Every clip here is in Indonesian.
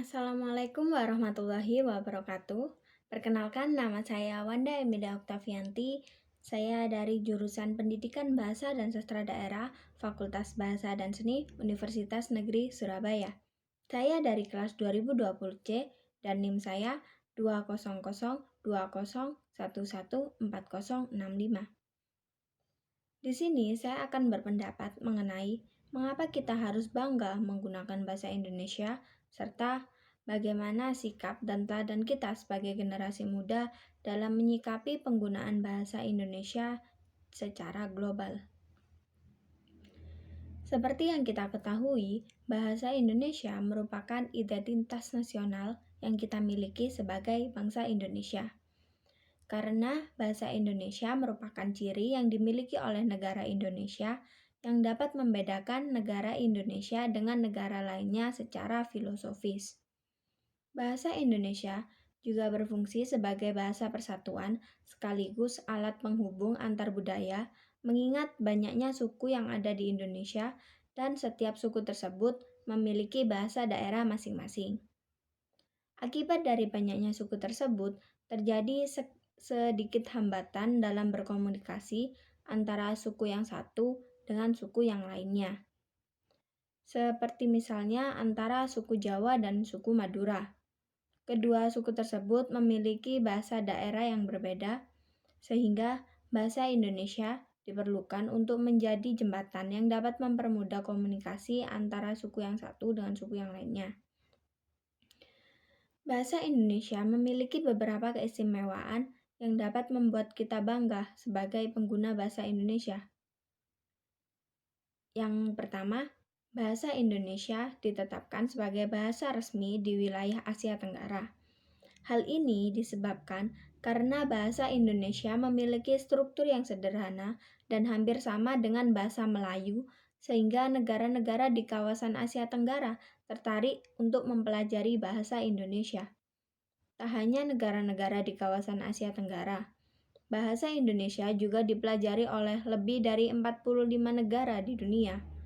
Assalamualaikum warahmatullahi wabarakatuh. Perkenalkan, nama saya Wanda Emida Oktavianti. Saya dari jurusan Pendidikan Bahasa dan Sastra Daerah, Fakultas Bahasa dan Seni, Universitas Negeri Surabaya. Saya dari kelas 2020C dan NIM saya 20020114065. Di sini saya akan berpendapat mengenai mengapa kita harus bangga menggunakan bahasa Indonesia, serta bagaimana sikap dan teladan kita sebagai generasi muda dalam menyikapi penggunaan bahasa Indonesia secara global. Seperti yang kita ketahui, bahasa Indonesia merupakan identitas nasional yang kita miliki sebagai bangsa Indonesia. Karena bahasa Indonesia merupakan ciri yang dimiliki oleh negara Indonesia yang dapat membedakan negara Indonesia dengan negara lainnya secara filosofis. Bahasa Indonesia juga berfungsi sebagai bahasa persatuan sekaligus alat penghubung antar budaya, mengingat banyaknya suku yang ada di Indonesia dan setiap suku tersebut memiliki bahasa daerah masing-masing. Akibat dari banyaknya suku tersebut, terjadi sedikit hambatan dalam berkomunikasi antara suku yang satu dengan suku yang lainnya. Seperti misalnya antara suku Jawa dan suku Madura. Kedua suku tersebut memiliki bahasa daerah yang berbeda, sehingga bahasa Indonesia diperlukan untuk menjadi jembatan yang dapat mempermudah komunikasi antara suku yang satu dengan suku yang lainnya. Bahasa Indonesia memiliki beberapa keistimewaan yang dapat membuat kita bangga sebagai pengguna bahasa Indonesia. Yang pertama, bahasa Indonesia ditetapkan sebagai bahasa resmi di wilayah Asia Tenggara. Hal ini disebabkan karena bahasa Indonesia memiliki struktur yang sederhana dan hampir sama dengan bahasa Melayu, sehingga negara-negara di kawasan Asia Tenggara tertarik untuk mempelajari bahasa Indonesia. Tak hanya negara-negara di kawasan Asia Tenggara, bahasa Indonesia juga dipelajari oleh lebih dari 45 negara di dunia.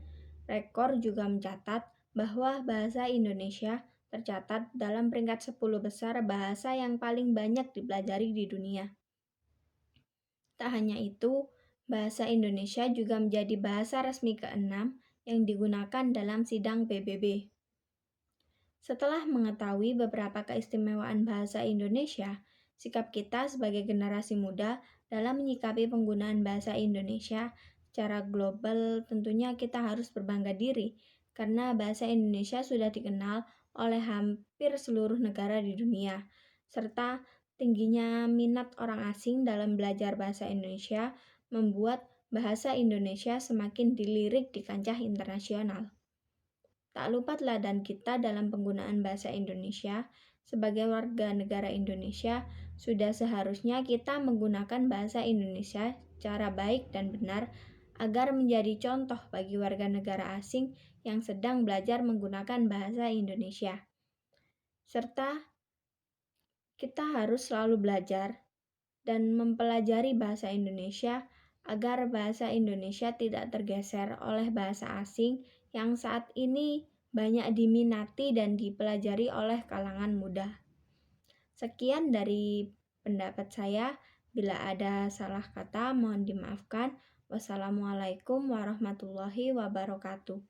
Rekor juga mencatat bahwa bahasa Indonesia tercatat dalam peringkat 10 besar bahasa yang paling banyak dipelajari di dunia. Tak hanya itu, bahasa Indonesia juga menjadi bahasa resmi ke-6 yang digunakan dalam sidang PBB. Setelah mengetahui beberapa keistimewaan bahasa Indonesia, sikap kita sebagai generasi muda dalam menyikapi penggunaan bahasa Indonesia secara global tentunya kita harus berbangga diri karena bahasa Indonesia sudah dikenal oleh hampir seluruh negara di dunia, serta tingginya minat orang asing dalam belajar bahasa Indonesia membuat bahasa Indonesia semakin dilirik di kancah internasional. Tak lupa teladan kita dalam penggunaan bahasa Indonesia. Sebagai warga negara Indonesia, sudah seharusnya kita menggunakan bahasa Indonesia secara baik dan benar agar menjadi contoh bagi warga negara asing yang sedang belajar menggunakan bahasa Indonesia. Serta kita harus selalu belajar dan mempelajari bahasa Indonesia agar bahasa Indonesia tidak tergeser oleh bahasa asing yang saat ini banyak diminati dan dipelajari oleh kalangan muda. Sekian dari pendapat saya. Bila ada salah kata, mohon dimaafkan. Wassalamualaikum warahmatullahi wabarakatuh.